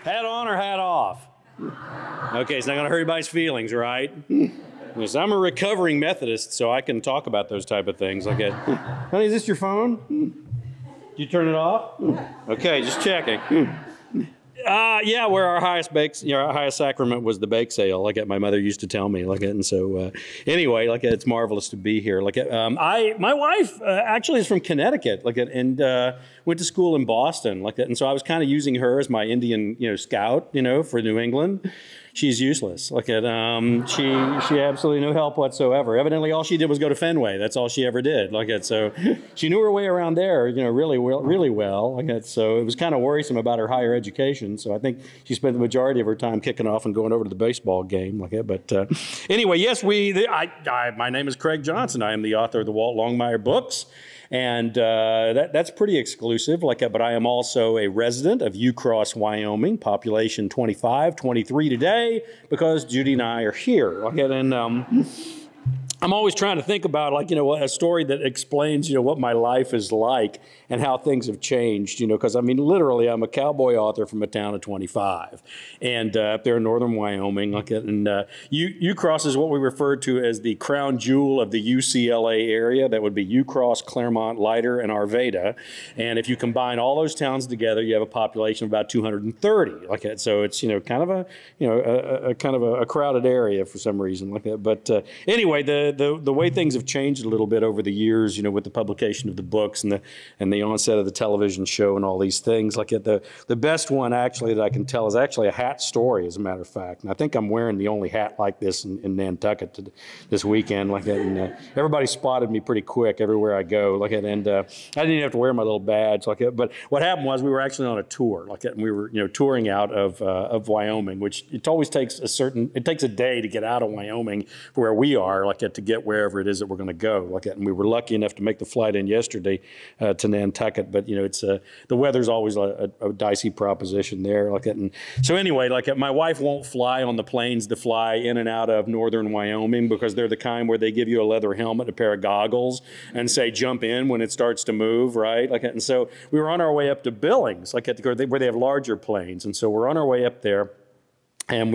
Hat on or hat off? Okay, it's not going to hurt anybody's feelings, right? Yes, I'm a recovering Methodist, so I can talk about those type of things. Like, honey, is this your phone? Did you turn it off? Okay, just checking. Yeah, where our highest our highest sacrament was the bake sale. Like my mother used to tell me. Like and so anyway, like it's marvelous to be here. Like my wife actually is from Connecticut. Like and went to school in Boston. Like and so I was kind of using her as my Indian scout for New England. She's useless. Like she absolutely no help whatsoever. Evidently, all she did was go to Fenway. That's all she ever did. Like so she knew her way around there, really well. Like so it was kind of worrisome about her higher education. So I think she spent the majority of her time kicking off and going over to the baseball game. Like that. But anyway, yes, my name is Craig Johnson. I am the author of the Walt Longmire books. And that's pretty exclusive. But I am also a resident of Ucross, Wyoming, population 25, 23 today, because Judy and I are here. And I'm always trying to think about, a story that explains, what my life is like and how things have changed, because, literally, I'm a cowboy author from a town of 25 and up there in northern Wyoming. Ucross is what we refer to as the crown jewel of the UCLA area. That would be Ucross, Claremont, Leiter, and Arvada. And if you combine all those towns together, you have a population of about 230. So it's, kind of a crowded area for some reason like that. But anyway, the way things have changed a little bit over the years, with the publication of the books and the onset of the television show and all these things. The best one actually that I can tell is actually a hat story, as a matter of fact. And I think I'm wearing the only hat like this in Nantucket this weekend. And everybody spotted me pretty quick everywhere I go. And I didn't even have to wear my little badge. But what happened was we were actually on a tour. And we were touring out of Wyoming, which it takes a day to get out of Wyoming for where we are, to get wherever it is that we're going to go. And we were lucky enough to make the flight in yesterday to Nantucket, but it's the weather's always a dicey proposition there. And so anyway, my wife won't fly on the planes that fly in and out of northern Wyoming because they're the kind where they give you a leather helmet, a pair of goggles, and say jump in when it starts to move, right? And so we were on our way up to Billings, where they have larger planes, and so we're on our way up there. And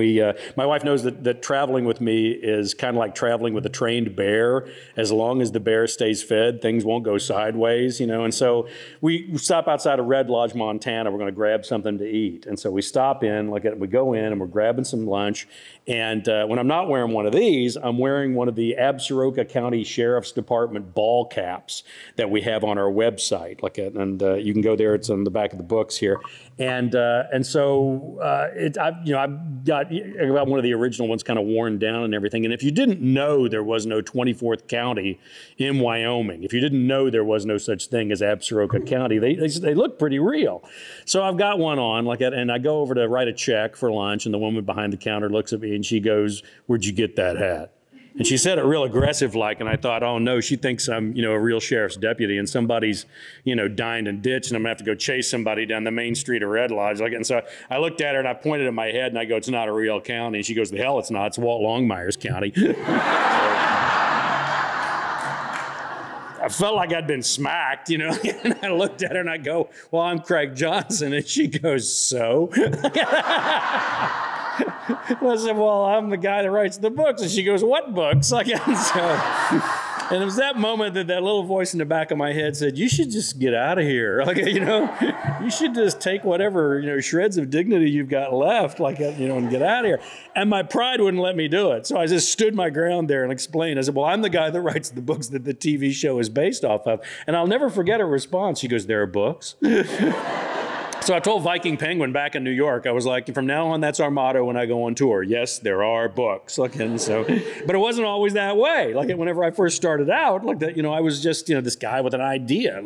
my wife knows that traveling with me is kind of like traveling with a trained bear. As long as the bear stays fed, things won't go sideways, And so we stop outside of Red Lodge, Montana. We're going to grab something to eat. And so we stop in, we go in and we're grabbing some lunch. And when I'm not wearing one of these, I'm wearing one of the Absaroka County Sheriff's Department ball caps that we have on our website. And you can go there. It's on the back of the books here. And so I've got one of the original ones kind of worn down and everything. And if you didn't know there was no 24th county in Wyoming, if you didn't know there was no such thing as Absaroka County, they look pretty real. So I've got one on and I go over to write a check for lunch, and the woman behind the counter looks at me and she goes, "Where'd you get that hat?" And she said it real aggressive and I thought, oh no, she thinks I'm, a real sheriff's deputy and somebody's, dined and ditched and I'm gonna have to go chase somebody down the main street of Red Lodge. And so I looked at her and I pointed at my head and I go, "It's not a real county." And she goes, "The hell it's not, it's Walt Longmire's county." I felt like I'd been smacked, and I looked at her and I go, "Well, I'm Craig Johnson." And she goes, "So?" I said, "Well, I'm the guy that writes the books." And she goes, "What books?" And it was that moment that little voice in the back of my head said, "You should just get out of here. You should just take whatever, shreds of dignity you've got left, and get out of here." And my pride wouldn't let me do it. So I just stood my ground there and explained. I said, "Well, I'm the guy that writes the books that the TV show is based off of." And I'll never forget her response. She goes, "There are books?" So I told Viking Penguin back in New York, I was like, "From now on, that's our motto when I go on tour. Yes, there are books." And so, but it wasn't always that way. Whenever I first started out, I was just, this guy with an idea,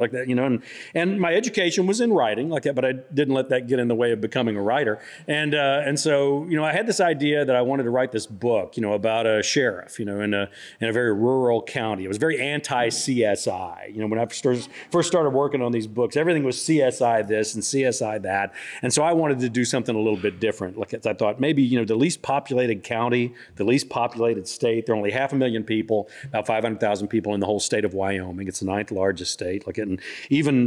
and my education was in writing, but I didn't let that get in the way of becoming a writer. And so, I had this idea that I wanted to write this book, about a sheriff, in a very rural county. It was very anti-CSI. When I first started working on these books, everything was CSI this and CSI decide that. And so I wanted to do something a little bit different. Like I thought maybe, you know, the least populated county, the least populated state, there are only 500,000 people, about 500,000 people in the whole state of Wyoming. It's the 9th largest state. Like, and even,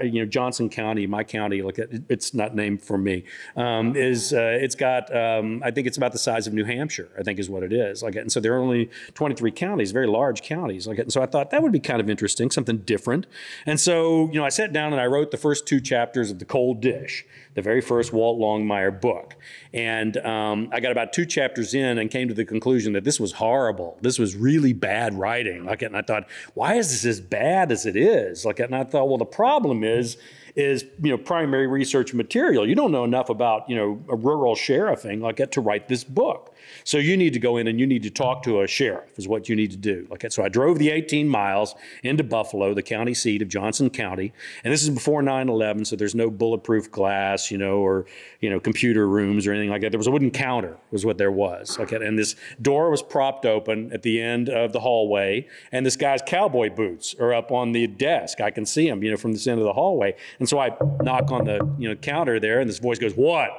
you know, Johnson County, my county, like it's not named for me, it's got, I think it's about the size of New Hampshire, I think is what it is. Like, and so there are only 23 counties, very large counties. Like, and so I thought that would be kind of interesting, something different. And so, you know, I sat down and I wrote the first 2 chapters of The Cold Dish, the very first Walt Longmire book. And I got about 2 chapters in and came to the conclusion that this was horrible. This was really bad writing. Like, and I thought, why is this as bad as it is? Like, and I thought, well, the problem is, you know, primary research material. You don't know enough about, you know, a rural sheriffing like that to write this book. So you need to go in and you need to talk to a sheriff is what you need to do. Like, so I drove the 18 miles into Buffalo, the county seat of Johnson County. And this is before 9/11, so there's no bulletproof glass, you know, or, you know, computer rooms or anything like that. There was a wooden counter was what there was. Like, and this door was propped open at the end of the hallway. And this guy's cowboy boots are up on the desk. I can see him, you know, from this end of the hallway. And so I knock on the, you know, counter there, and this voice goes, "What?"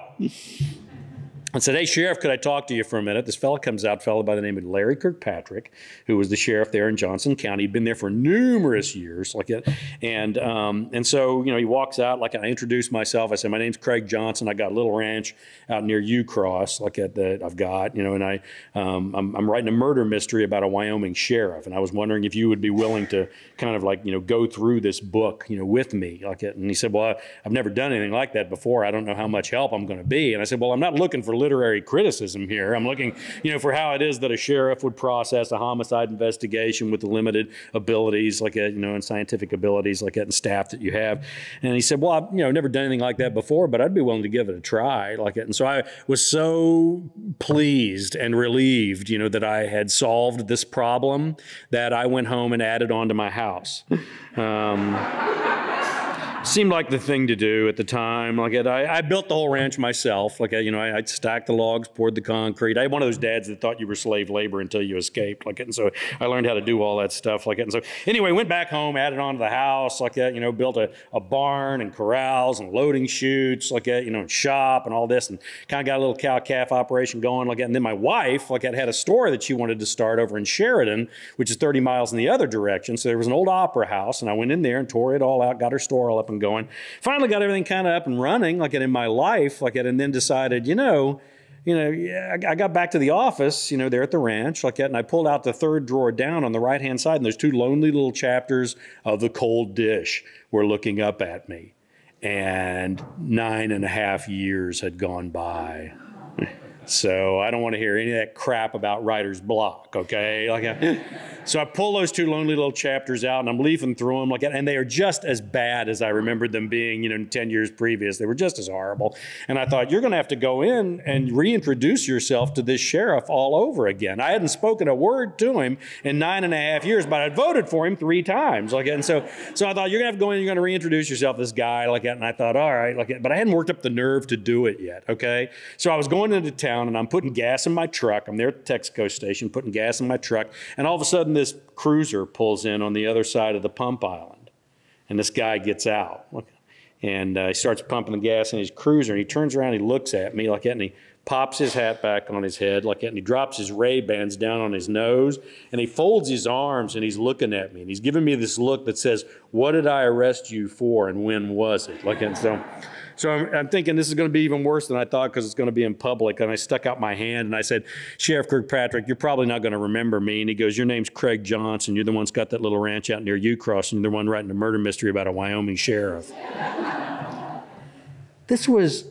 I said, "Hey, Sheriff, could I talk to you for a minute?" This fellow comes out, a fellow by the name of Larry Kirkpatrick, who was the sheriff there in Johnson County. He'd been there for numerous years, like that. And so, you know, he walks out, like I introduced myself. I said, "My name's Craig Johnson. I got a little ranch out near Ucross, like that I've got, you know, and I'm writing a murder mystery about a Wyoming sheriff. And I was wondering if you would be willing to kind of like, you know, go through this book, you know, with me, like it." And he said, "Well, I've never done anything like that before. I don't know how much help I'm going to be." And I said, "Well, I'm not looking for literary criticism here. I'm looking, you know, for how it is that a sheriff would process a homicide investigation with the limited abilities, like, you know, and scientific abilities like that and staff that you have." And he said, "Well, I've, you know, never done anything like that before, but I'd be willing to give it a try," like it. And so I was so pleased and relieved, you know, that I had solved this problem that I went home and added on to my house. Seemed like the thing to do at the time. Like I built the whole ranch myself. Like you know, I stacked the logs, poured the concrete. I had one of those dads that thought you were slave labor until you escaped. Like it, and so I learned how to do all that stuff. Like it, and so anyway, went back home, added on to the house. Like that, you know, built a barn and corrals and loading chutes. Like that, you know, and shop and all this, and kind of got a little cow-calf operation going. Like that, and then my wife, like had a store that she wanted to start over in Sheridan, which is 30 miles in the other direction. So there was an old opera house, and I went in there and tore it all out, got her store all up and going. Finally got everything kind of up and running, like in my life, like it, and then decided, yeah, I got back to the office, you know, there at the ranch, like that, and I pulled out the third drawer down on the right-hand side, and there's 2 lonely little chapters of The Cold Dish were looking up at me, and 9.5 years had gone by. So I don't want to hear any of that crap about writer's block, okay? Like, so I pull those 2 lonely little chapters out, and I'm leafing through them, like, and they are just as bad as I remembered them being, you know, 10 years previous. They were just as horrible. And I thought, you're going to have to go in and reintroduce yourself to this sheriff all over again. I hadn't spoken a word to him in 9.5 years, but I'd voted for him 3 times. Like, and so I thought, you're going to have to go in, you're going to reintroduce yourself to this guy, like that. And I thought, all right, like, but I hadn't worked up the nerve to do it yet, okay? So I was going into town, and I'm putting gas in my truck. I'm there at the Texaco station, putting gas in my truck, and all of a sudden this cruiser pulls in on the other side of the pump island, and this guy gets out, and he starts pumping the gas in his cruiser, and he turns around, he looks at me like that, and he pops his hat back on his head like that, and he drops his Ray-Bans down on his nose, and he folds his arms, and he's looking at me, and he's giving me this look that says, "What did I arrest you for, and when was it?" Like, and so I'm thinking this is going to be even worse than I thought because it's going to be in public. And I stuck out my hand and I said, "Sheriff Kirkpatrick, you're probably not going to remember me." And he goes, "Your name's Craig Johnson. You're the one that's got that little ranch out near Ucross, and you're the one writing a murder mystery about a Wyoming sheriff." This was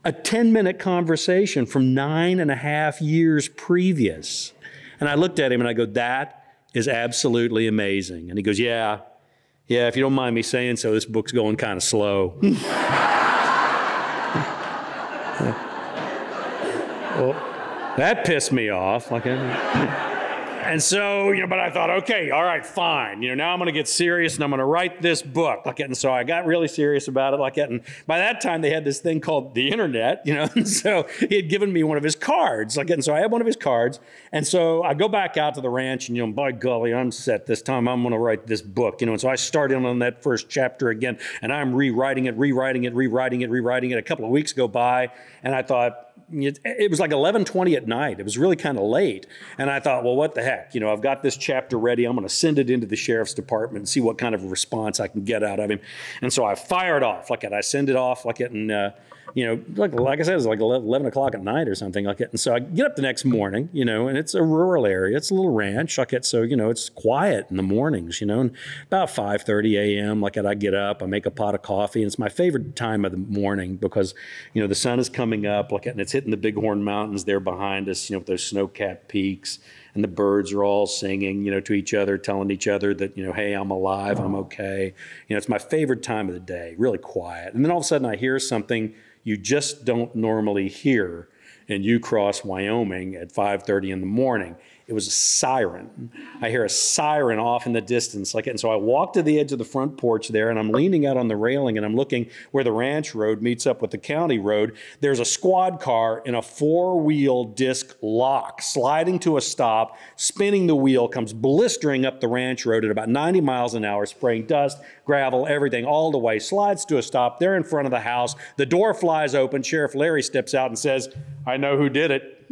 a 10-minute conversation from 9.5 years previous. And I looked at him and I go, "That is absolutely amazing." And he goes, yeah, if you don't mind me saying so, this book's going kind of slow." Well, that pissed me off. And so, but I thought, okay, all right, fine. Now I'm going to get serious and I'm going to write this book. And so I got really serious about it. And by that time they had this thing called the internet, and so he had given me one of his cards. And so I had one of his cards. And so I go back out to the ranch and, by golly, I'm set this time. I'm going to write this book, And so I started on that first chapter again and I'm rewriting it. A couple of weeks go by and I thought, it was like 11:20 at night. It was really kind of late. And I thought, well, what the heck? I've got this chapter ready. I'm going to send it into the sheriff's department and see what kind of a response I can get out of him. And so I fire it off I send it off like I said, it was like 11 o'clock at night or something like it. And so I get up the next morning, and it's a rural area. It's a little ranch. So, it's quiet in the mornings, and about 5:30 a.m. I get up, I make a pot of coffee. And it's my favorite time of the morning because, the sun is coming up and it's hitting the Bighorn Mountains there behind us, with those snow-capped peaks. And the birds are all singing, to each other, telling each other that, hey, I'm alive, I'm okay. It's my favorite time of the day, really quiet. And then all of a sudden I hear something you just don't normally hear in Ucross, Wyoming at 5:30 in the morning. It was a siren. I hear a siren off in the distance. And so I walk to the edge of the front porch there, and I'm leaning out on the railing, and I'm looking where the ranch road meets up with the county road. There's a squad car in a four-wheel disc lock, sliding to a stop, spinning the wheel, comes blistering up the ranch road at about 90 miles an hour, spraying dust, gravel, everything, all the way, slides to a stop. They're in front of the house. The door flies open. Sheriff Larry steps out and says, "I know who did it."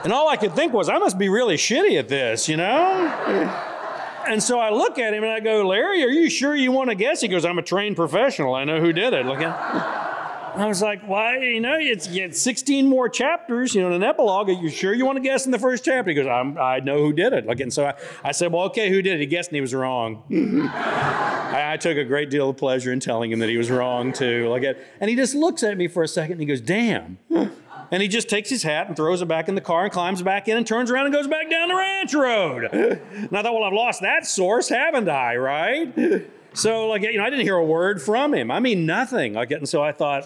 And all I could think was, I must be really shitty at this, And so I look at him and I go, "Larry, are you sure you want to guess?" He goes, "I'm a trained professional. I know who did it." I was like, "Why, it's 16 more chapters, an epilogue. Are you sure you want to guess in the first chapter?" He goes, "I know who did it." And so I said, "Well, okay, who did it?" He guessed and he was wrong. I took a great deal of pleasure in telling him that he was wrong too. And he just looks at me for a second and he goes, "Damn." And he just takes his hat and throws it back in the car and climbs back in and turns around and goes back down the ranch road. And I thought, well, I've lost that source, haven't I, right? So, I didn't hear a word from him. I mean, nothing. And so I thought,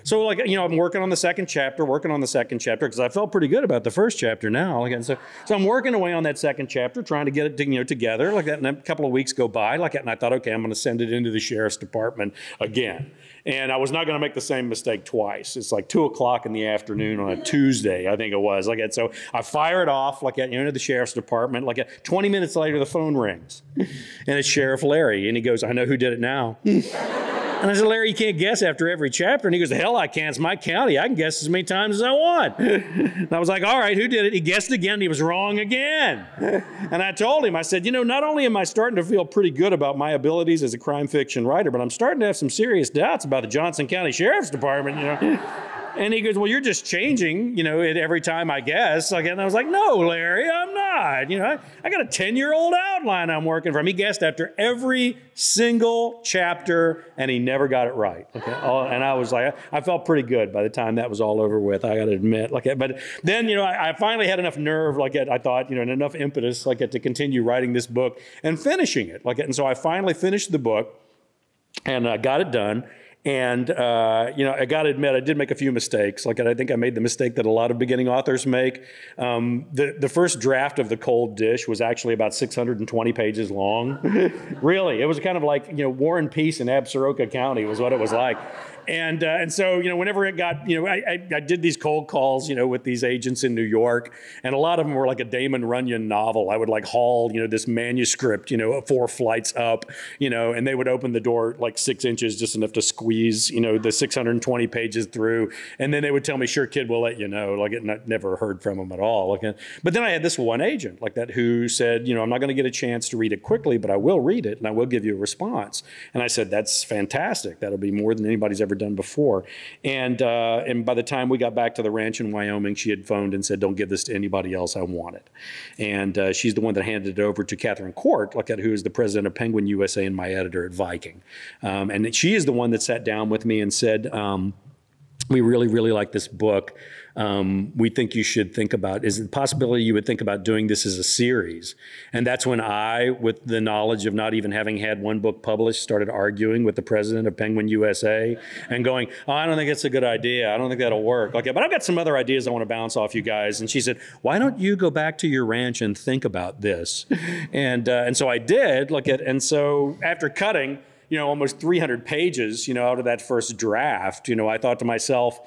So, I'm working on the second chapter because I felt pretty good about the first chapter now. So I'm working away on that second chapter, trying to get it, together And a couple of weeks go by And I thought, okay, I'm going to send it into the sheriff's department again. And I was not going to make the same mistake twice. It's 2 o'clock in the afternoon on a Tuesday, I think it was. So I fire it off into the sheriff's department. 20 minutes later, the phone rings. And it's Sheriff Larry. And he goes, "I know who did it now." And I said, "Larry, you can't guess after every chapter." And he goes, "The hell I can't. It's my county. I can guess as many times as I want." And I was like, "All right, who did it?" He guessed again. And he was wrong again. And I told him, I said, "Not only am I starting to feel pretty good about my abilities as a crime fiction writer, but I'm starting to have some serious doubts about the Johnson County Sheriff's Department, And he goes, "Well, you're just changing, it every time I guess." And I was like, "No, Larry, I'm not. I got a 10-year-old outline I'm working from." He guessed after every single chapter, and he never got it right. And I was like, I felt pretty good by the time that was all over with, I got to admit. But then, I finally had enough nerve, I thought, and enough impetus, to continue writing this book and finishing it. And so I finally finished the book, and I got it done. And, I got to admit, I did make a few mistakes. I think I made the mistake that a lot of beginning authors make. The first draft of The Cold Dish was actually about 620 pages long. Really, it was kind of War and Peace in Absaroka County was what it was like. And so, whenever it got, I did these cold calls, with these agents in New York, and a lot of them were like a Damon Runyon novel. I would haul, this manuscript, 4 flights up, and they would open the door 6 inches, just enough to squeeze, the 620 pages through. And then they would tell me, "Sure, kid, we'll let you know." Never heard from them at all. But then I had this one agent that who said, "I'm not going to get a chance to read it quickly, but I will read it and I will give you a response." And I said, "That's fantastic. That'll be more than anybody's ever done before." And by the time we got back to the ranch in Wyoming, she had phoned and said, "Don't give this to anybody else. I want it." And she's the one that handed it over to Catherine Court, who is the president of Penguin USA and my editor at Viking. And she is the one that sat down with me and said, we really, really like this book. We think you should think about, is it a possibility you would think about doing this as a series? And that's when I, with the knowledge of not even having had one book published, started arguing with the president of Penguin USA and going, oh, I don't think it's a good idea. I don't think that'll work. Okay, but I've got some other ideas I want to bounce off you guys. And she said, why don't you go back to your ranch and think about this? And so I did, and so after cutting, almost 300 pages, out of that first draft, I thought to myself,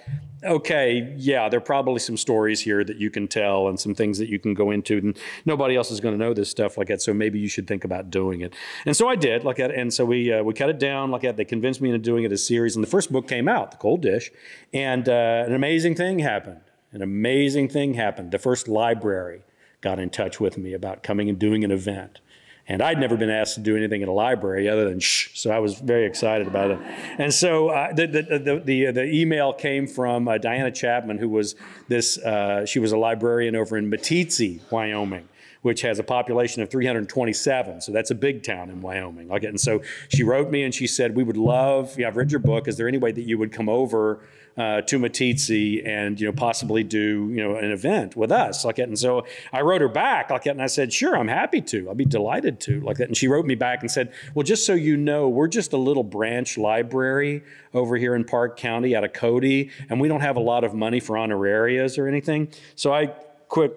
okay, yeah, there are probably some stories here that you can tell and some things that you can go into, and nobody else is going to know this stuff like that, so maybe you should think about doing it. And so I did, and so we cut it down like that. They convinced me into doing it as a series, and the first book came out, The Cold Dish, and an amazing thing happened. The first library got in touch with me about coming and doing an event. And I'd never been asked to do anything in a library other than shh, so I was very excited about it. And so the email came from Diana Chapman, who was she was a librarian over in Methodist, Wyoming, which has a population of 327. So that's a big town in Wyoming. And so she wrote me and she said, we would love, I've read your book. Is there any way that you would come over to Methodist and possibly do an event with us And so I wrote her back and I said, sure, I'm happy to. I'll be delighted to And she wrote me back and said, well, just so you know, we're just a little branch library over here in Park County out of Cody, and we don't have a lot of money for honorarias or anything. So I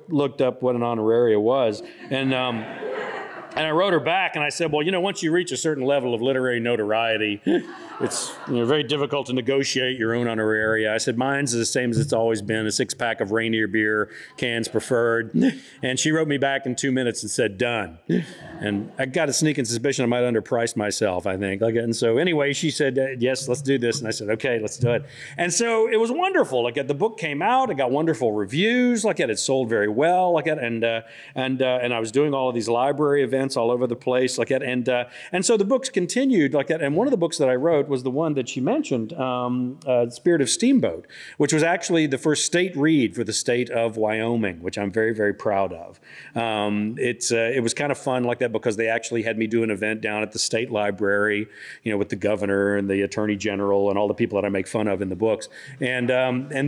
looked up what an honoraria was, and I wrote her back and I said, well, once you reach a certain level of literary notoriety, it's very difficult to negotiate your own honoraria. I said, mine's the same as it's always been, a 6-pack of Rainier beer, cans preferred. And she wrote me back in 2 minutes and said, done. And I got a sneaking suspicion I might underprice myself, I think. And so anyway, she said, yes, let's do this. And I said, okay, let's do it. And so it was wonderful. The book came out, it got wonderful reviews. It sold very well. And I was doing all of these library events all over the place. And so the books continued. And one of the books that I wrote was the one that she mentioned, Spirit of Steamboat, which was actually the first state read for the state of Wyoming, which I'm very, very proud of. It was kind of fun because they actually had me do an event down at the state library, with the governor and the attorney general and all the people that I make fun of in the books. And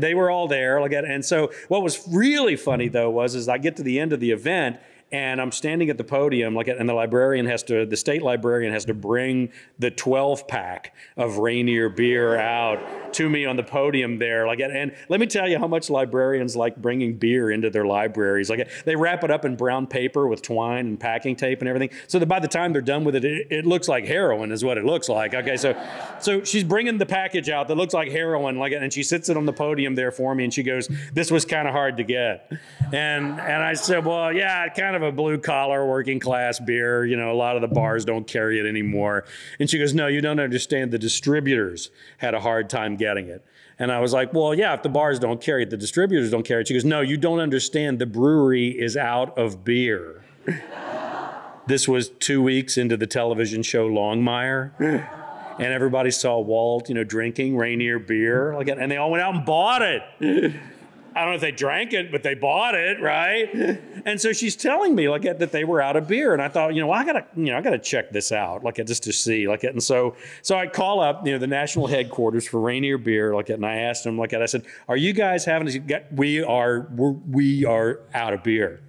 they were all there. And so what was really funny, though, was I get to the end of the event, and I'm standing at the podium, and the state librarian has to bring the 12-pack of Rainier beer out to me on the podium there. And let me tell you how much librarians like bringing beer into their libraries. They wrap it up in brown paper with twine and packing tape and everything, so that by the time they're done with it, it looks like heroin is what it looks like. Okay, so she's bringing the package out that looks like heroin, and she sits it on the podium there for me, and she goes, this was kind of hard to get. And I said, well, yeah, kind of a blue-collar, working-class beer. A lot of the bars don't carry it anymore. And she goes, no, you don't understand. The distributors had a hard time getting it. And I was like, well, yeah, if the bars don't carry it, the distributors don't carry it. She goes, no, you don't understand. The brewery is out of beer. This was 2 weeks into the television show Longmire. And everybody saw Walt, drinking Rainier beer. And they all went out and bought it. I don't know if they drank it, but they bought it, right? And so she's telling me that they were out of beer, and I thought, I gotta check this out, just to see, And so I call up, the national headquarters for Rainier Beer, and I asked them, I said, are you guys having? We are out of beer.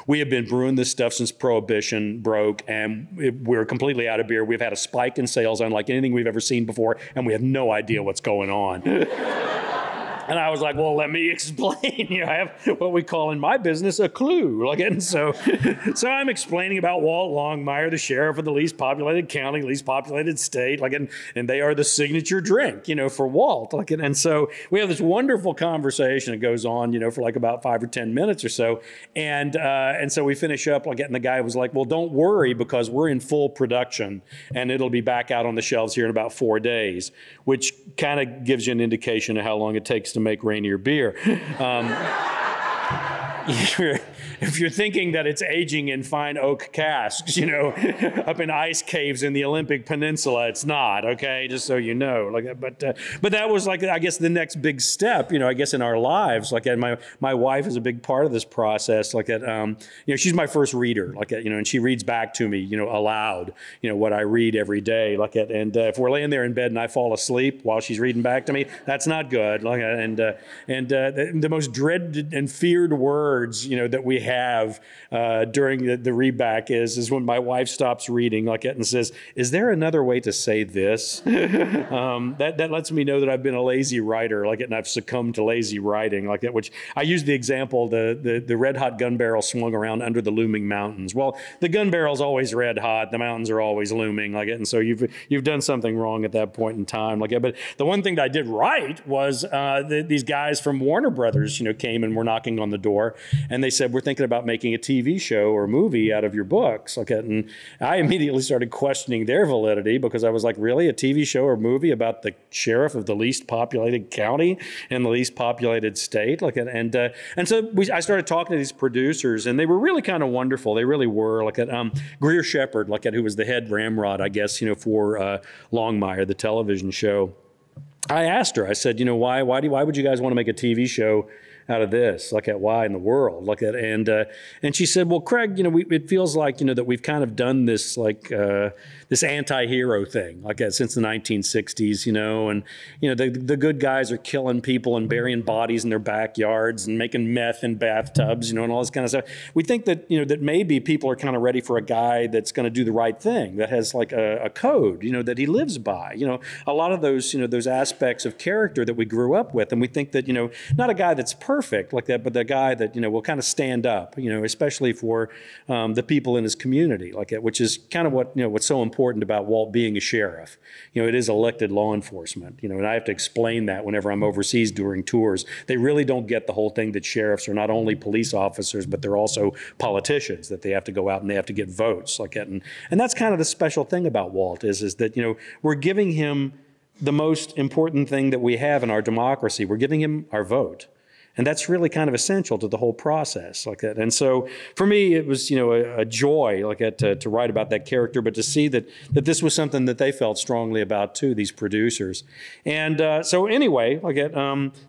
We have been brewing this stuff since Prohibition broke, and we're completely out of beer. We've had a spike in sales unlike anything we've ever seen before, and we have no idea what's going on. And I was like, well, let me explain. I have what we call in my business a clue. And so I'm explaining about Walt Longmire, the sheriff of the least populated county, least populated state. And they are the signature drink, for Walt. And so we have this wonderful conversation that goes on, for about 5 or 10 minutes or so. And so we finish up, and the guy was like, well, don't worry, because we're in full production and it'll be back out on the shelves here in about 4 days, which kind of gives you an indication of how long it takes to make Rainier beer. if you're thinking that it's aging in fine oak casks, up in ice caves in the Olympic Peninsula, it's not, okay? Just so you know. But that was I guess the next big step, I guess in our lives. My wife is a big part of this process. She's my first reader. And she reads back to me, aloud, what I read every day. And if we're laying there in bed and I fall asleep while she's reading back to me, that's not good. The most dreaded and feared words, that we have during the readback is when my wife stops reading and says, "Is there another way to say this?" That lets me know that I've been a lazy writer, and I've succumbed to lazy writing, which I use the example, the red hot gun barrel swung around under the looming mountains. Well, the gun barrel's always red hot, the mountains are always looming, and so you've done something wrong at that point in time, But the one thing that I did right was these guys from Warner Brothers, came and were knocking on the door. And they said, "We're thinking about making a TV show or movie out of your books." And I immediately started questioning their validity because I was like, really? A TV show or movie about the sheriff of the least populated county in the least populated state? And so I started talking to these producers, and they were really kind of wonderful. They really were. Greer Shepard, who was the head ramrod, I guess, for Longmire, the television show. I asked her, I said, why would you guys want to make a TV show out of this? Why in the world? And she said, "Well, Craig, it feels like, that we've kind of done this, this anti-hero thing, since the 1960s, and, the good guys are killing people and burying bodies in their backyards and making meth in bathtubs, and all this kind of stuff. We think that, that maybe people are kind of ready for a guy that's going to do the right thing, that has a code, that he lives by, a lot of those, those aspects of character that we grew up with. And we think that, not a guy that's perfect that, but the guy that, will kind of stand up, especially for the people in his community, which is kind of what, what's so important about Walt being a sheriff. It is elected law enforcement, and I have to explain that whenever I'm overseas during tours. They really don't get the whole thing that sheriffs are not only police officers, but they're also politicians, that they have to go out and they have to get votes. And that's kind of the special thing about Walt is that, we're giving him the most important thing that we have in our democracy. We're giving him our vote. And that's really kind of essential to the whole process And so for me, it was, a joy to write about that character, but to see that this was something that they felt strongly about too, these producers. And so anyway,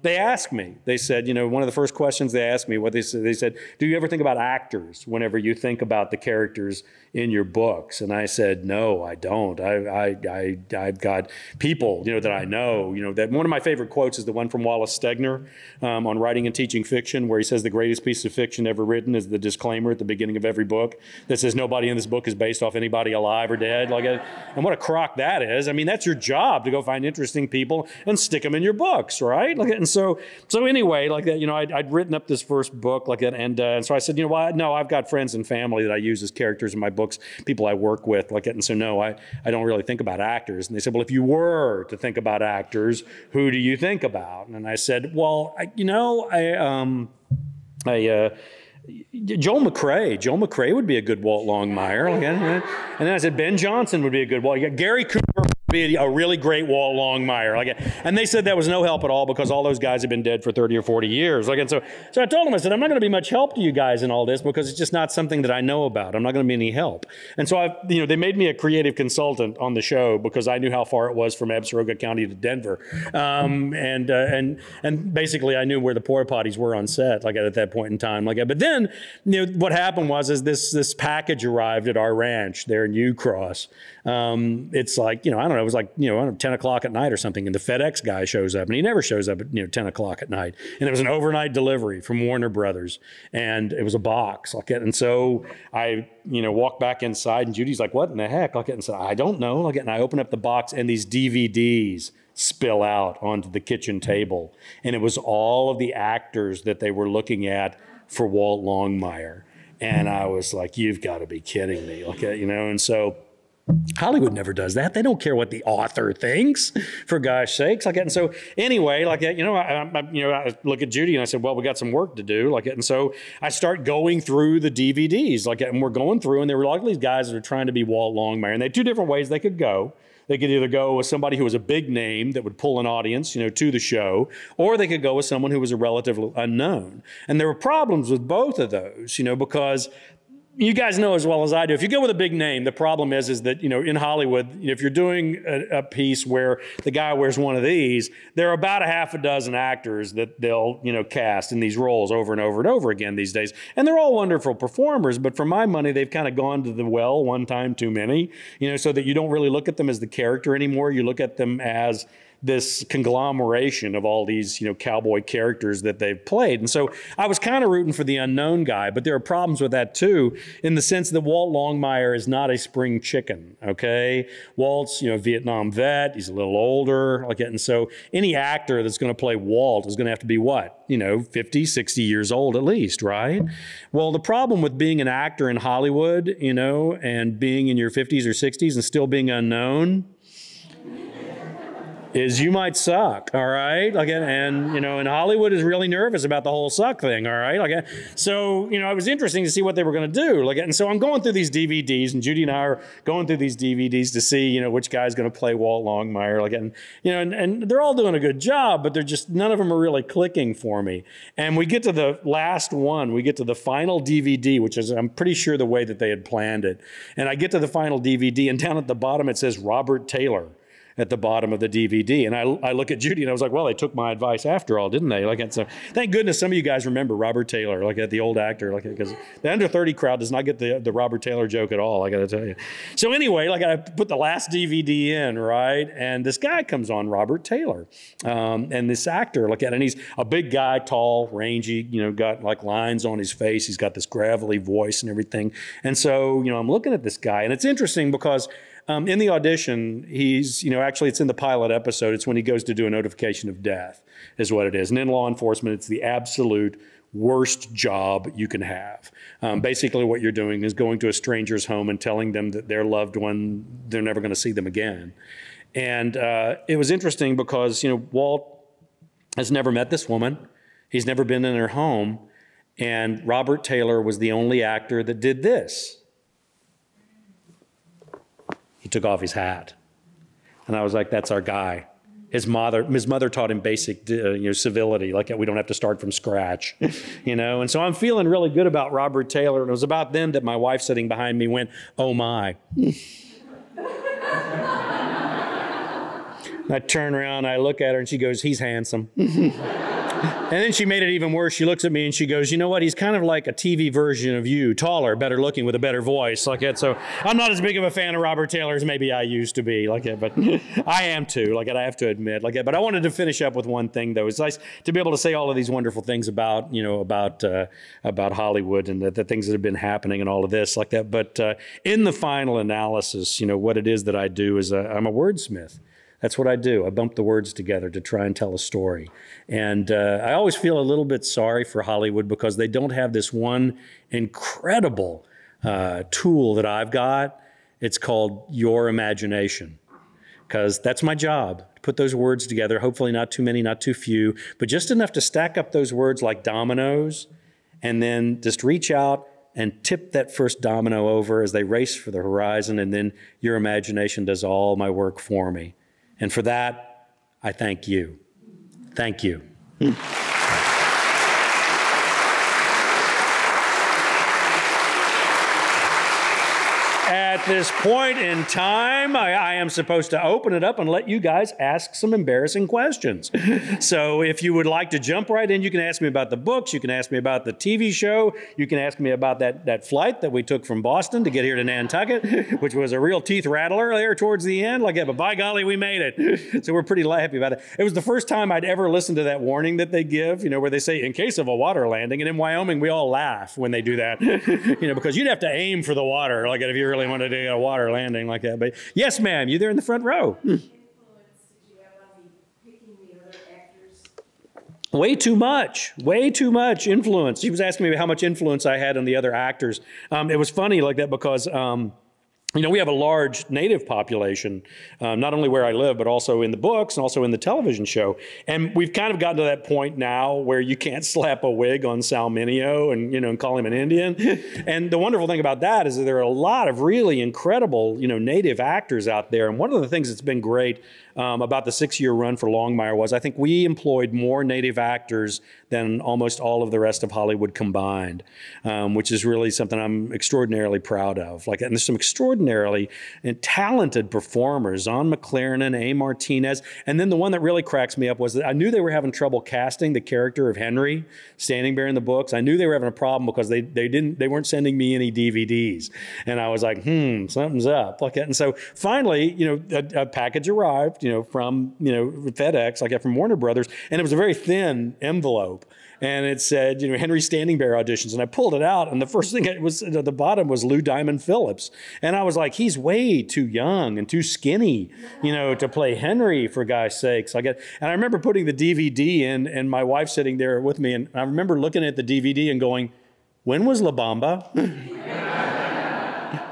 they asked me, they said, one of the first questions they asked me, they said, "Do you ever think about actors whenever you think about the characters in your books?" And I said, "No, I don't. I've got people, that I know, that." One of my favorite quotes is the one from Wallace Stegner on Writing and Teaching Fiction, where he says the greatest piece of fiction ever written is the disclaimer at the beginning of every book that says nobody in this book is based off anybody alive or dead. And what a crock that is. I mean, that's your job, to go find interesting people and stick them in your books, right? And so anyway, I'd written up this first book, and so I said, no, I've got friends and family that I use as characters in my books, people I work with, and so no, I don't really think about actors. And they said, "Well, if you were to think about actors, who do you think about?" And I said, "Well, Joel McCrae would be a good Walt Longmire." And then I said, "Ben Johnson would be a good Walt. Gary Cooper would be a really great Walt Longmire." And they said that was no help at all because all those guys have been dead for 30 or 40 years. And so I told them, I said, "I'm not going to be much help to you guys in all this because it's just not something that I know about. I'm not going to be any help." And so they made me a creative consultant on the show because I knew how far it was from Absaroga County to Denver. And basically I knew where the porta potties were on set, at that point in time. But then, what happened was this package arrived at our ranch there in Ucross. It's I don't know, it was 10 o'clock at night or something, and the FedEx guy shows up, and he never shows up at 10 o'clock at night. And it was an overnight delivery from Warner Brothers, and it was a box. And so I walked back inside, and Judy's like, "What in the heck?" And so I don't know. And I open up the box, and these DVDs spill out onto the kitchen table, and it was all of the actors that they were looking at for Walt Longmire. And I was like, "You've got to be kidding me." And so Hollywood never does that. They don't care what the author thinks, for gosh sakes. And so anyway, I look at Judy and I said, "Well, we got some work to do." And so I start going through the DVDs, and we're going through, and there were these guys that are trying to be Walt Longmire, and they had two different ways they could go. They could either go with somebody who was a big name that would pull an audience, to the show, or they could go with someone who was a relatively unknown. And there were problems with both of those, because you guys know as well as I do, if you go with a big name, the problem is that, in Hollywood, if you're doing a piece where the guy wears one of these, there are about a half a dozen actors that they'll, cast in these roles over and over and over again these days. And they're all wonderful performers, but for my money, they've kind of gone to the well one time too many, so that you don't really look at them as the character anymore. You look at them as this conglomeration of all these, cowboy characters that they've played. And so I was kind of rooting for the unknown guy, but there are problems with that too, in the sense that Walt Longmire is not a spring chicken, okay? Walt's, Vietnam vet, he's a little older, and so any actor that's going to play Walt is going to have to be what? 50, 60 years old at least, right? Well, the problem with being an actor in Hollywood, and being in your 50s or 60s and still being unknown, is you might suck, all right? And Hollywood is really nervous about the whole suck thing, all right? So, it was interesting to see what they were going to do. And so I'm going through these DVDs, and Judy and I are going through these DVDs to see, which guy's going to play Walt Longmire. And they're all doing a good job, but they're just, none of them are really clicking for me. And we get to the last one. We get to the final DVD, which is, I'm pretty sure, the way that they had planned it. And I get to the final DVD, and down at the bottom it says Robert Taylor at the bottom of the DVD. And I look at Judy and I was like, well, they took my advice after all, didn't they? So thank goodness some of you guys remember Robert Taylor, the old actor, because the under 30 crowd does not get the Robert Taylor joke at all, I got to tell you. So anyway, I put the last DVD in, right? And this guy comes on, Robert Taylor. And this actor, and he's a big guy, tall, rangy, got lines on his face. He's got this gravelly voice and everything. And so, I'm looking at this guy, and it's interesting because in the audition, he's, actually it's in the pilot episode. It's when he goes to do a notification of death is what it is. And in law enforcement, it's the absolute worst job you can have. Basically what you're doing is going to a stranger's home and telling them that their loved one, they're never going to see them again. And it was interesting because, Walt has never met this woman. He's never been in her home. And Robert Taylor was the only actor that did this. He took off his hat. And I was like, that's our guy. His mother taught him basic civility, we don't have to start from scratch, And so I'm feeling really good about Robert Taylor. And it was about then that my wife sitting behind me went, oh my. I turn around, I look at her, and she goes, he's handsome. And then she made it even worse. She looks at me and she goes, you know what? He's kind of like a TV version of you, taller, better looking, with a better voice, So I'm not as big of a fan of Robert Taylor as maybe I used to be, but I am too, I have to admit, But I wanted to finish up with one thing, though. It's nice to be able to say all of these wonderful things about Hollywood and the things that have been happening and all of this, But in the final analysis, what it is that I do is I'm a wordsmith. That's what I do. I bump the words together to try and tell a story. And I always feel a little bit sorry for Hollywood because they don't have this one incredible tool that I've got. It's called your imagination. Because that's my job, to put those words together, hopefully not too many, not too few, but just enough to stack up those words like dominoes, and then just reach out and tip that first domino over as they race for the horizon, and then your imagination does all my work for me. And for that, I thank you. Thank you. At this point in time, I am supposed to open it up and let you guys ask some embarrassing questions. So if you would like to jump right in, you can ask me about the books, you can ask me about the TV show, you can ask me about that flight that we took from Boston to get here to Nantucket, which was a real teeth rattler there towards the end. But by golly, we made it. So we're pretty happy about it. It was the first time I'd ever listened to that warning that they give, where they say, in case of a water landing. And in Wyoming, we all laugh when they do that, because you'd have to aim for the water, if you really wanted to do a water landing like that. But yes, ma'am, you there in the front row. Influence did you have on picking the other actors? Way too much influence. She was asking me how much influence I had on the other actors. It was funny like that because you know, we have a large native population, not only where I live, but also in the books and also in the television show. And we've kind of gotten to that point now where you can't slap a wig on Sal Mineo and, you know, and call him an Indian. And the wonderful thing about that is that there are a lot of really incredible, you know, native actors out there. And one of the things that's been great about the 6-year run for Longmire was I think we employed more native actors than almost all of the rest of Hollywood combined, which is really something I'm extraordinarily proud of. Like, and there's some extraordinarily talented performers, Zon McLaren, A. Martinez, and then the one that really cracks me up was that I knew they were having trouble casting the character of Henry Standing Bear in the books. I knew they were having a problem because they weren't sending me any DVDs, and I was like, something's up. Like that. And so finally, you know, a package arrived, you know, from, you know, FedEx, like from Warner Brothers, and it was a very thin envelope. And it said, you know, Henry Standing Bear auditions. And I pulled it out, and the first thing it was at the bottom was Lou Diamond Phillips. And I was like, he's way too young and too skinny, you know, to play Henry, for God's sakes. And I remember putting the DVD in, and my wife sitting there with me, and I remember looking at the DVD and going, when was La Bamba?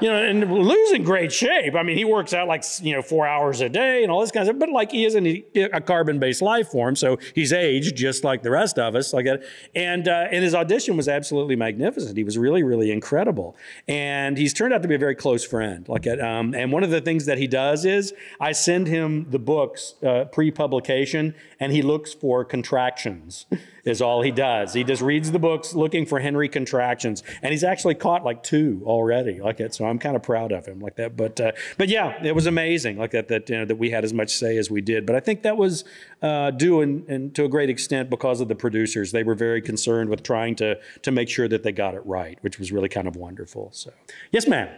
You know, and Lou's in great shape. I mean, he works out like, you know, 4 hours a day and all this kind of stuff, but like he isn't a carbon-based life form, so he's aged just like the rest of us. Like that. And his audition was absolutely magnificent. He was really, really incredible. And he's turned out to be a very close friend. Like that. And one of the things that he does is I send him the books pre-publication, and he looks for contractions. Is all he does. He just reads the books looking for Henry contractions, and he's actually caught like 2 already, like that. So I'm kind of proud of him, like that. But yeah, it was amazing, like that. You know, that we had as much say as we did. But I think that was due and to a great extent because of the producers. They were very concerned with trying to make sure that they got it right, which was really kind of wonderful. So yes, ma'am.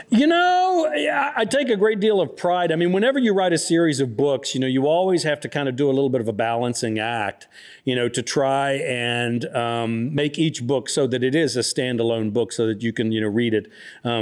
You know, I take a great deal of pride. I mean, whenever you write a series of books, you know, you always have to kind of do a little bit of a balancing act, you know, to try and make each book so that it is a standalone book so that you can, you know, read it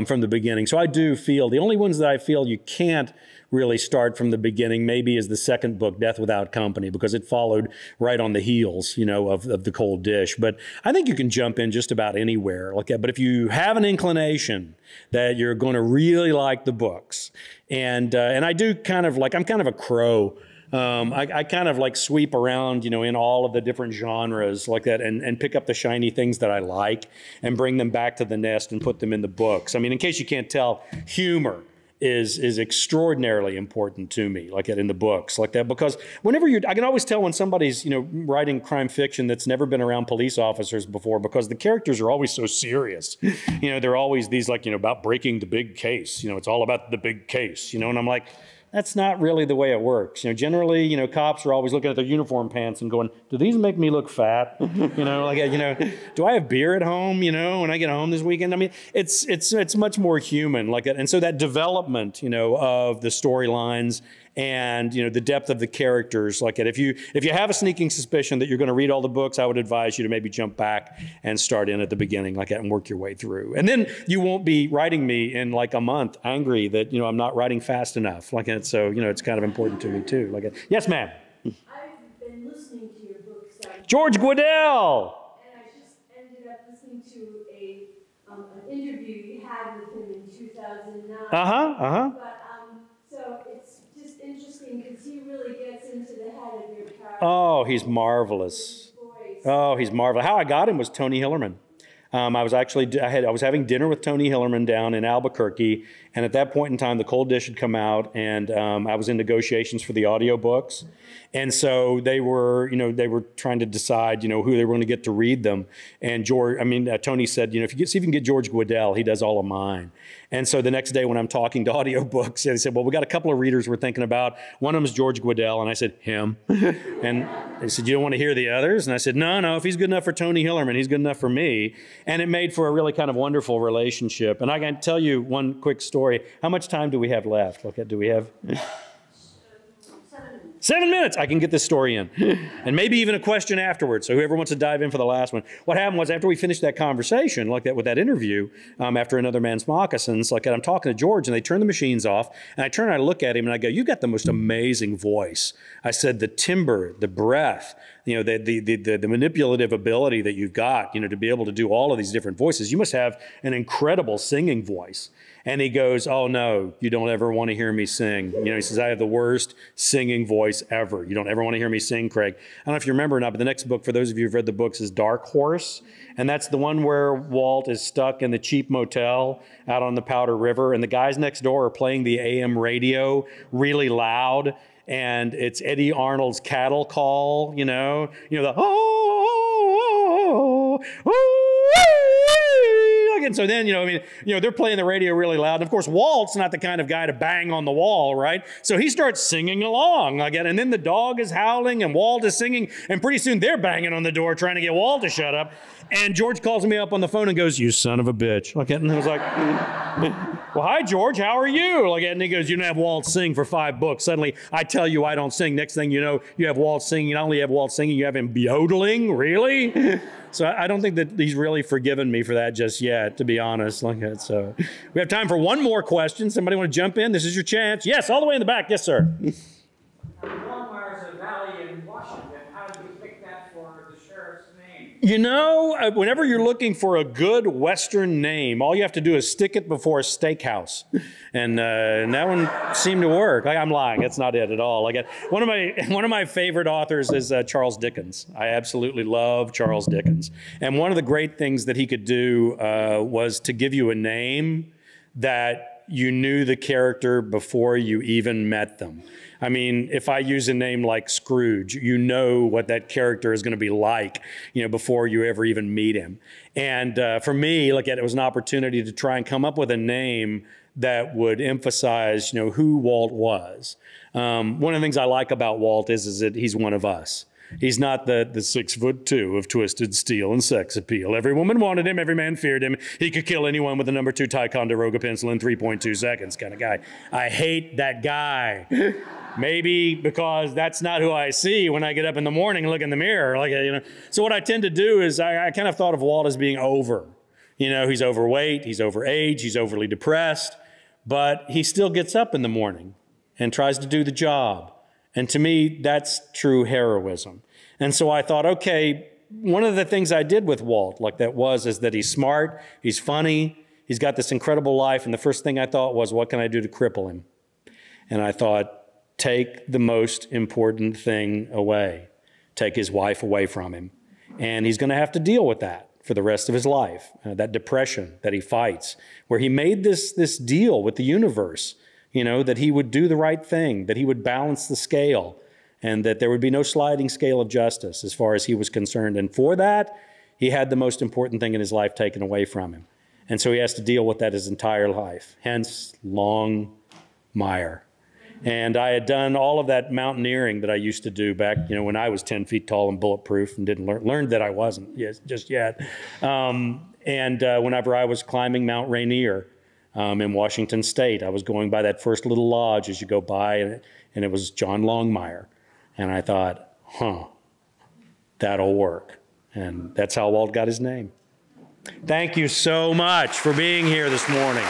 from the beginning. So I do feel the only ones that I feel you can't really start from the beginning maybe is the second book, Death Without Company, because it followed right on the heels, you know, of The Cold Dish. But I think you can jump in just about anywhere like that. But if you have an inclination that you're going to really like the books, and I do kind of like, I'm kind of a crow. I kind of like sweep around, you know, in all of the different genres like that and pick up the shiny things that I like and bring them back to the nest and put them in the books. I mean, in case you can't tell, humor is extraordinarily important to me, like that in the books, like that, because whenever I can always tell when somebody's, you know, writing crime fiction that's never been around police officers before, because the characters are always so serious. You know, they're always these like, you know, about breaking the big case. You know, it's all about the big case, you know, and I'm like, that's not really the way it works. You know, generally, you know, cops are always looking at their uniform pants and going, do these make me look fat? You know, like, you know, do I have beer at home, you know, when I get home this weekend? I mean, it's much more human like that. And so that development, you know, of the storylines and, you know, the depth of the characters like that. If you have a sneaking suspicion that you're going to read all the books, I would advise you to maybe jump back and start in at the beginning like that and work your way through. And then you won't be writing me in like a month angry that, you know, I'm not writing fast enough like that. So, you know, it's kind of important to me too. Like that. Yes, ma'am. I've been listening to your books. George Guidell. And I just ended up listening to an interview you had with him in 2009. But so it's just interesting because he really gets into the head of your character. Oh, he's marvelous. Oh, he's marvelous. How I got him was Tony Hillerman. I was having dinner with Tony Hillerman down in Albuquerque, and at that point in time, The Cold Dish had come out, and I was in negotiations for the audiobooks. And so they were trying to decide, you know, who they were going to get to read them. And Tony said, you know, see if you can get George Guidell, he does all of mine. And so the next day when I'm talking to audiobooks, they said, well, we got a couple of readers we're thinking about. One of them is George Guidell. And I said, him. And they said, you don't want to hear the others? And I said, no, if he's good enough for Tony Hillerman, he's good enough for me. And it made for a really kind of wonderful relationship. And I can tell you one quick story. How much time do we have left? Do we have? 7 minutes, I can get this story in. And maybe even a question afterwards. So whoever wants to dive in for the last one. What happened was after we finished that conversation, like that with that interview, after Another Man's Moccasins, like I'm talking to George and they turn the machines off. And I turn and I look at him and I go, you've got the most amazing voice. I said, the timbre, the breath, the manipulative ability that you've got, to be able to do all of these different voices. You must have an incredible singing voice. And he goes, oh, no, you don't ever want to hear me sing. He says, I have the worst singing voice ever. You don't ever want to hear me sing, Craig. I don't know if you remember or not, but the next book, for those of you who've read the books, is Dark Horse. And that's the one where Walt is stuck in the cheap motel out on the Powder River. And the guys next door are playing the AM radio really loud. And it's Eddie Arnold's cattle call, the and so then, they're playing the radio really loud. And of course, Walt's not the kind of guy to bang on the wall, right? So he starts singing along again. And then the dog is howling and Walt is singing. And pretty soon they're banging on the door trying to get Walt to shut up. And George calls me up on the phone and goes, you son of a bitch. And I was like, well, hi, George, how are you? And he goes, you don't have Walt sing for 5 books. Suddenly, I tell you I don't sing. Next thing you know, you have Walt singing. You not only have Walt singing, you have him yodeling. Really? So I don't think that he's really forgiven me for that just yet, to be honest. So we have time for one more question. Somebody want to jump in? This is your chance. Yes, all the way in the back. Yes, sir. Longmire is a valley in Washington. How did you pick that for the sheriff's name? Whenever you're looking for a good Western name, all you have to do is stick it before a steakhouse. And that one seemed to work. I'm lying. That's not it at all. One of my favorite authors is Charles Dickens. I absolutely love Charles Dickens. And one of the great things that he could do was to give you a name that you knew the character before you even met them. I mean, if I use a name like Scrooge, you know what that character is going to be like, before you ever even meet him. And for me, it was an opportunity to try and come up with a name that would emphasize, who Walt was. One of the things I like about Walt is that he's one of us. He's not the 6'2" of twisted steel and sex appeal. Every woman wanted him. Every man feared him. He could kill anyone with a number 2 Ticonderoga pencil in 3.2 seconds kind of guy. I hate that guy. Maybe because that's not who I see when I get up in the morning and look in the mirror. So what I tend to do is I kind of thought of Walt as being over. He's overweight. He's overage. He's overly depressed. But he still gets up in the morning and tries to do the job. And to me, that's true heroism. And so I thought, okay, one of the things I did with Walt is that he's smart, he's funny, he's got this incredible life. And the first thing I thought was, what can I do to cripple him? And I thought, take the most important thing away. Take his wife away from him. And he's going to have to deal with that for the rest of his life, that depression that he fights, where he made this deal with the universe, that he would do the right thing, that he would balance the scale, and that there would be no sliding scale of justice as far as he was concerned. And for that, he had the most important thing in his life taken away from him. And so he has to deal with that his entire life, hence Longmire. And I had done all of that mountaineering that I used to do back, when I was 10 feet tall and bulletproof and didn't learn that I wasn't just yet. Whenever I was climbing Mount Rainier in Washington State, I was going by that first little lodge as you go by, and it was John Longmire. And I thought, that'll work. And that's how Walt got his name. Thank you so much for being here this morning.